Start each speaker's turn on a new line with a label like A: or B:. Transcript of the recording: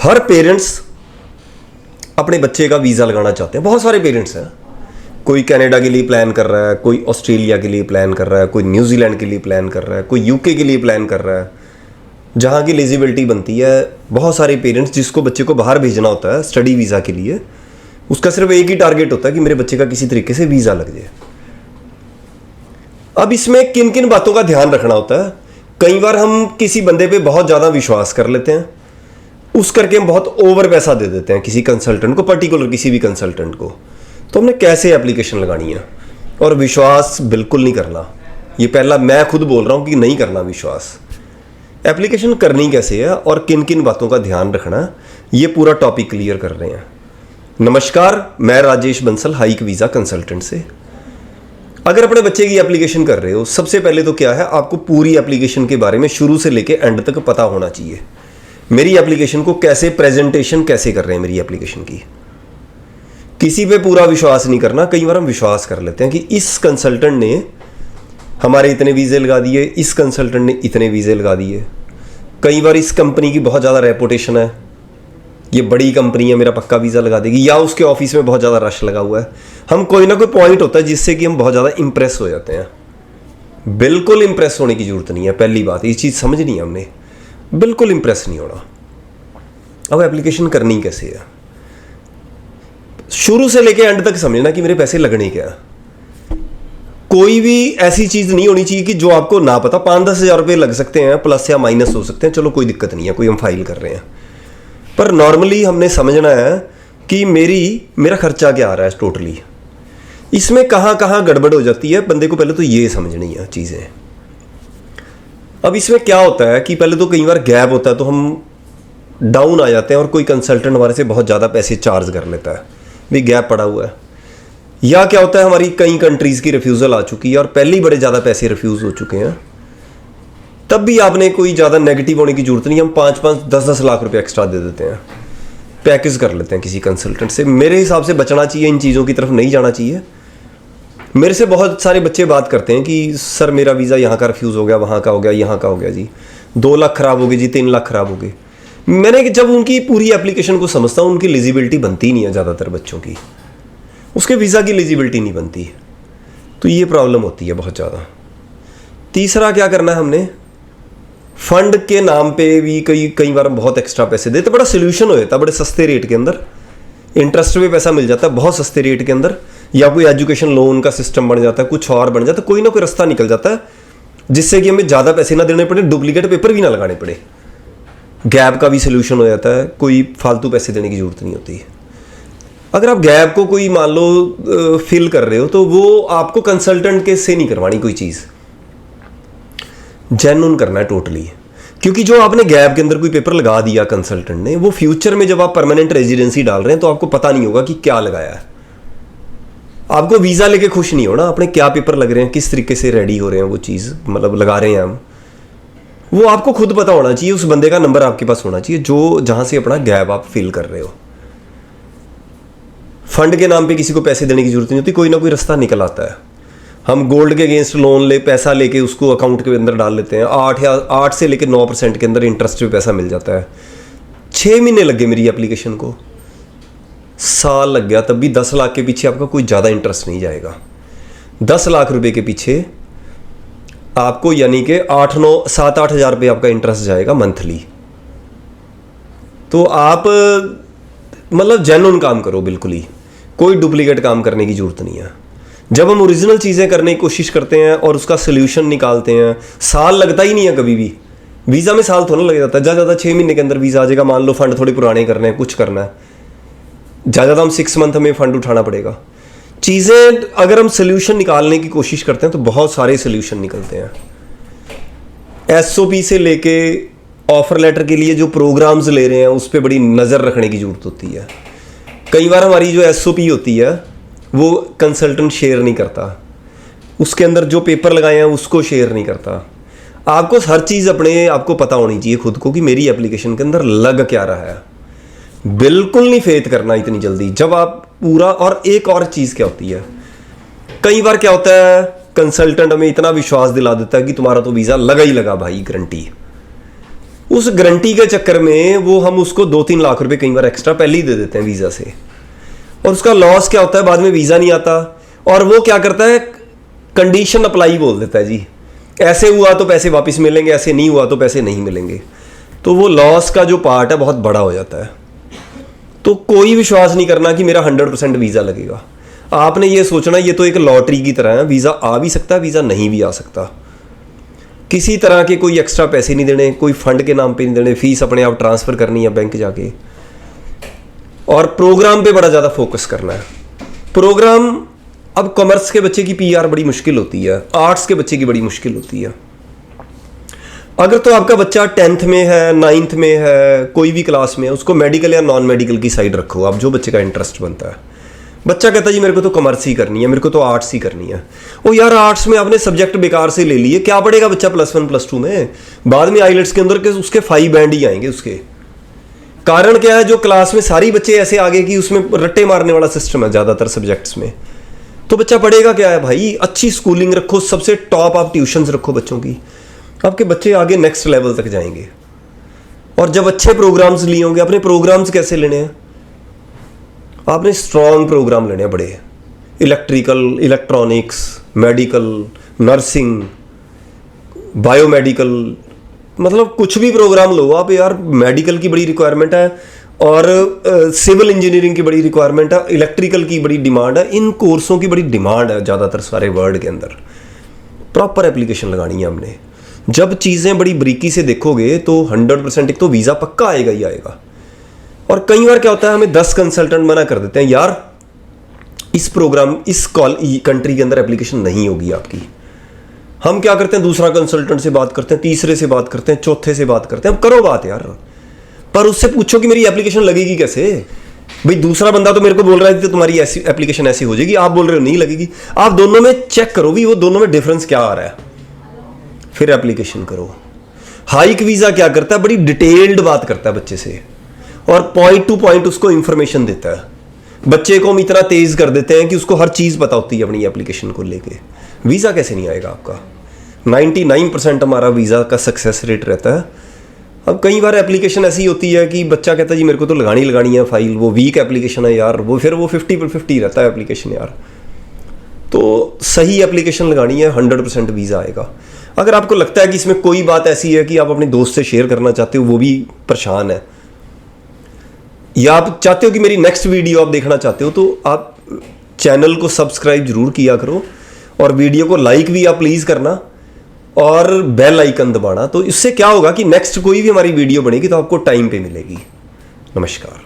A: हर parents अपने बच्चे का वीज़ा लगाना चाहते हैं। बहुत सारे पेरेंट्स हैं, कोई कनाडा के लिए प्लान कर रहा है, कोई ऑस्ट्रेलिया के लिए प्लान कर रहा है, कोई न्यूजीलैंड के लिए प्लान कर रहा है, कोई यूके के लिए प्लान कर रहा है, जहाँ की एलिजिबिलिटी बनती है। बहुत सारे पेरेंट्स जिसको बच्चे को बाहर भेजना होता है स्टडी वीज़ा के लिए, उसका सिर्फ एक ही टारगेट होता है कि मेरे बच्चे का किसी तरीके से वीज़ा लग जाए। अब इसमें किन किन बातों का ध्यान रखना होता है। कई बार हम किसी बंदे पे बहुत ज़्यादा विश्वास कर लेते हैं, उस करके हम बहुत ओवर पैसा दे देते हैं किसी कंसल्टेंट को, पर्टिकुलर किसी भी कंसल्टेंट को। तो हमने कैसे एप्लीकेशन लगानी है, और विश्वास बिल्कुल नहीं करना। ये पहला मैं खुद बोल रहा हूँ कि नहीं करना विश्वास। एप्लीकेशन करनी कैसे है और किन किन बातों का ध्यान रखना है, ये पूरा टॉपिक क्लियर कर रहे हैं। नमस्कार, मैं Rajesh Bansal, hike visa consultant से। अगर अपने बच्चे की एप्लीकेशन कर रहे हो, सबसे पहले तो क्या है, आपको पूरी एप्लीकेशन के बारे में शुरू से लेके एंड तक पता होना चाहिए। मेरी एप्लीकेशन को कैसे प्रेजेंटेशन कैसे कर रहे हैं, मेरी एप्लीकेशन की। किसी पे पूरा विश्वास नहीं करना। कई बार हम विश्वास कर लेते हैं कि इस कंसल्टेंट ने हमारे इतने वीज़े लगा दिए, इस कंसल्टेंट ने इतने वीज़े लगा दिए। कई बार इस कंपनी की बहुत ज़्यादा रेपुटेशन है, ये बड़ी कंपनी है, मेरा पक्का वीज़ा लगा देगी, या उसके ऑफिस में बहुत ज़्यादा रश लगा हुआ है। हम कोई ना कोई पॉइंट होता है जिससे कि हम बहुत ज़्यादा इंप्रेस हो जाते हैं। बिल्कुल इंप्रेस होने की जरूरत नहीं है। पहली बात ये चीज़ समझनी है हमने, बिल्कुल इंप्रेस नहीं होना। अब एप्लीकेशन करनी कैसे है, शुरू से लेके एंड तक समझना कि मेरे पैसे लगने क्या है। कोई भी ऐसी चीज़ नहीं होनी चाहिए कि जो आपको ना पता। 5-10 हज़ार रुपये लग सकते हैं, प्लस या माइनस हो सकते हैं, चलो कोई दिक्कत नहीं है, कोई हम फाइल कर रहे हैं। पर नॉर्मली हमने समझना है कि मेरा खर्चा क्या आ रहा है टोटली, इसमें कहाँ कहाँ गड़बड़ हो जाती है। बंदे को पहले तो ये समझनी है चीज़ें। अब इसमें क्या होता है कि पहले तो कई बार गैप होता है तो हम डाउन आ जाते हैं, और कोई कंसल्टेंट हमारे से बहुत ज़्यादा पैसे चार्ज कर लेता है, भी गैप पड़ा हुआ है। या क्या होता है, हमारी कई कंट्रीज़ की रिफ्यूज़ल आ चुकी है और पहले ही बड़े ज़्यादा पैसे रिफ्यूज़ हो चुके हैं, तब भी आपने कोई ज़्यादा नेगेटिव होने की जरूरत नहीं। हम 5-5, 10-10 लाख रुपए एक्स्ट्रा दे देते हैं, पैकेज कर लेते हैं किसी कंसल्टेंट से। मेरे हिसाब से बचना चाहिए, इन चीज़ों की तरफ नहीं जाना चाहिए। मेरे से बहुत सारे बच्चे बात करते हैं कि सर मेरा वीज़ा यहाँ का रिफ्यूज़ हो गया, वहाँ का हो गया, यहाँ का हो गया जी, 2 लाख ख़राब हो गए जी, 3 लाख ख़राब हो गए। मैंने जब उनकी पूरी एप्लीकेशन को समझता हूँ, उनकी एलिजिबिलिटी बनती नहीं है ज़्यादातर बच्चों की, उसके वीज़ा की एलिजिबिलिटी नहीं बनती, तो ये प्रॉब्लम होती है बहुत ज़्यादा। तीसरा क्या करना है हमने, फंड के नाम पे भी कई बार हम बहुत एक्स्ट्रा पैसे देते। बड़ा सोल्यूशन हो जाता है बड़े सस्ते रेट के अंदर, इंटरेस्ट पे पैसा मिल जाता है बहुत सस्ते रेट के अंदर, या कोई एजुकेशन लोन का सिस्टम बन जाता है, कुछ और बन जाता है, कोई ना कोई रास्ता निकल जाता है जिससे कि हमें ज़्यादा पैसे ना देने पड़े, डुप्लीकेट पेपर भी ना लगाने पड़े। गैप का भी सोल्यूशन हो जाता है, कोई फालतू पैसे देने की जरूरत नहीं होती। अगर आप गैप को कोई मान लो फिल कर रहे हो, तो वो आपको कंसल्टेंट के से नहीं करवानी, कोई चीज़ जेन्युइन करना है टोटली। क्योंकि जो आपने गैप के अंदर कोई पेपर लगा दिया कंसल्टेंट ने, वो फ्यूचर में जब आप परमानेंट रेजिडेंसी डाल रहे हैं तो आपको पता नहीं होगा कि क्या लगाया है। आपको वीज़ा लेके खुश नहीं होना, अपने क्या पेपर लग रहे हैं, किस तरीके से रेडी हो रहे हैं, वो चीज़ मतलब लगा रहे हैं हम, वो आपको खुद पता होना चाहिए। उस बंदे का नंबर आपके पास होना चाहिए जो जहाँ से अपना गैप आप फिल कर रहे हो। फंड के नाम पे किसी को पैसे देने की जरूरत नहीं होती, कोई ना कोई रास्ता निकल आता है। हम गोल्ड के अगेंस्ट लोन पैसा लेके उसको अकाउंट के अंदर डाल लेते हैं, 8 से लेके 9% के अंदर इंटरेस्ट पे पैसा मिल जाता है। 6 महीने लग गए मेरी एप्लीकेशन को, साल लग गया, तब भी 10 लाख के पीछे आपका कोई ज़्यादा इंटरेस्ट नहीं जाएगा। 10 लाख रुपए के पीछे आपको यानी कि 7-8 हज़ार रुपये आपका इंटरेस्ट जाएगा मंथली। तो आप मतलब जेन्युइन काम करो, बिल्कुल ही कोई डुप्लीकेट काम करने की जरूरत नहीं है। जब हम ओरिजिनल चीज़ें करने की कोशिश करते हैं और उसका सोल्यूशन निकालते हैं, साल लगता ही नहीं है कभी भी। वीज़ा में साल थोड़ा लग जाता है, ज़्यादा 6 महीने के अंदर वीज़ा आ जाएगा। मान लो फंड थोड़े पुराने करने हैं, कुछ करना है, ज़्यादा हम 6 मंथ हमें फंड उठाना पड़ेगा। चीज़ें अगर हम सोल्यूशन निकालने की कोशिश करते हैं तो बहुत सारे सोल्यूशन निकलते हैं। SOP से लेके ऑफर लेटर के लिए जो प्रोग्राम्स ले रहे हैं उस पर बड़ी नज़र रखने की ज़रूरत होती है। कई बार हमारी जो SOP होती है वो कंसल्टेंट शेयर नहीं करता, उसके अंदर जो पेपर लगाए हैं उसको शेयर नहीं करता। आपको हर चीज़ अपने आपको पता होनी चाहिए खुद को कि मेरी एप्लीकेशन के अंदर लग क्या रहा है। बिल्कुल नहीं फेथ करना इतनी जल्दी जब आप पूरा। और एक और चीज़ क्या होती है, कई बार क्या होता है, कंसल्टेंट हमें इतना विश्वास दिला देता है कि तुम्हारा तो वीज़ा लगा ही लगा भाई, गारंटी। उस गारंटी के चक्कर में वो हम उसको 2-3 लाख रुपए कई बार एक्स्ट्रा पहले ही दे देते हैं वीज़ा से, और उसका लॉस क्या होता है, बाद में वीज़ा नहीं आता और वो क्या करता है, कंडीशन अप्लाई बोल देता है जी, ऐसे हुआ तो पैसे वापस मिलेंगे, ऐसे नहीं हुआ तो पैसे नहीं मिलेंगे। तो वो लॉस का जो पार्ट है बहुत बड़ा हो जाता है। तो कोई विश्वास नहीं करना कि मेरा 100% वीज़ा लगेगा। आपने ये सोचना ये तो एक लॉटरी की तरह है, वीज़ा आ भी सकता है, वीज़ा नहीं भी आ सकता। किसी तरह के कोई एक्स्ट्रा पैसे नहीं देने, कोई फंड के नाम पे नहीं देने, फीस अपने आप ट्रांसफ़र करनी है बैंक जाके, और प्रोग्राम पे बड़ा ज़्यादा फोकस करना है। प्रोग्राम, अब कॉमर्स के बच्चे की पीआर बड़ी मुश्किल होती है, आर्ट्स के बच्चे की बड़ी मुश्किल होती है। अगर तो आपका बच्चा 10th में है, 9th में है, कोई भी क्लास में है, उसको मेडिकल या नॉन मेडिकल की साइड रखो आप, जो बच्चे का इंटरेस्ट बनता है। बच्चा कहता है जी मेरे को तो कॉमर्स ही करनी है, मेरे को तो आर्ट्स ही करनी है। ओ यार, आर्ट्स में आपने सब्जेक्ट बेकार से ले लिए, क्या पढ़ेगा बच्चा +1 +2 में? बाद में आईलेट्स के अंदर के उसके 5 बैंड ही आएंगे उसके। कारण क्या है, जो क्लास में सारी बच्चे ऐसे आगे कि उसमें रट्टे मारने वाला सिस्टम है ज़्यादातर सब्जेक्ट्स में, तो बच्चा पढ़ेगा क्या है भाई? अच्छी स्कूलिंग रखो, सबसे टॉप आप ट्यूशन्स रखो बच्चों की, आपके बच्चे आगे नेक्स्ट लेवल तक जाएंगे। और जब अच्छे प्रोग्राम्स लिए होंगे, अपने प्रोग्राम्स कैसे लेने हैं? आपने स्ट्रॉन्ग प्रोग्राम लेने हैं, बड़े electrical, electronics, medical, nursing, biomedical, मतलब कुछ भी प्रोग्राम लो आप यार। मेडिकल की बड़ी रिक्वायरमेंट है और सिविल इंजीनियरिंग की बड़ी रिक्वायरमेंट है, इलेक्ट्रिकल की बड़ी डिमांड है, इन कोर्सों की बड़ी डिमांड है ज़्यादातर सारे वर्ल्ड के अंदर। प्रॉपर एप्लीकेशन लगानी है हमने। जब चीज़ें बड़ी बारीकी से देखोगे तो 100% एक तो वीज़ा पक्का आएगा ही आएगा। और कई बार क्या होता है, हमें 10 कंसल्टेंट मना कर देते हैं, यार इस प्रोग्राम, इस कंट्री के अंदर एप्लीकेशन नहीं होगी आपकी। हम क्या करते हैं, दूसरा कंसल्टेंट से बात करते हैं, तीसरे से बात करते हैं, चौथे से बात करते हैं। अब करो बात यार, पर उससे पूछो कि मेरी एप्लीकेशन लगेगी कैसे। भाई दूसरा बंदा तो मेरे को बोल रहा है कि तुम्हारी ऐसी एप्लीकेशन ऐसी हो जाएगी, आप बोल रहे हो नहीं लगेगी। आप दोनों में चेक करो भी वो दोनों में डिफरेंस क्या आ रहा है, फिर एप्लीकेशन करो। हाइक वीज़ा क्या करता है, बड़ी डिटेल्ड बात करता है बच्चे से और पॉइंट टू पॉइंट उसको इंफॉर्मेशन देता है। बच्चे को हम इतना तेज कर देते हैं कि उसको हर चीज़ पता होती है अपनी एप्लीकेशन को लेके। वीज़ा कैसे नहीं आएगा आपका? 99% हमारा वीज़ा का सक्सेस रेट रहता है। अब कई बार एप्लीकेशन ऐसी होती है कि बच्चा कहता है जी मेरे को तो लगानी है फाइल, वो वीक एप्लीकेशन है यार, वो फिर वो 50/50 रहता है एप्लीकेशन यार। तो सही एप्लीकेशन लगानी है, 100% वीज़ा आएगा। अगर आपको लगता है कि इसमें कोई बात ऐसी है कि आप अपने दोस्त से शेयर करना चाहते हो, वो भी परेशान है, या आप चाहते हो कि मेरी नेक्स्ट वीडियो आप देखना चाहते हो, तो आप चैनल को सब्सक्राइब जरूर किया करो और वीडियो को लाइक भी आप प्लीज़ करना और बेल आइकन दबाना। तो इससे क्या होगा कि नेक्स्ट कोई भी हमारी वीडियो बनेगी तो आपको टाइम पे मिलेगी। नमस्कार।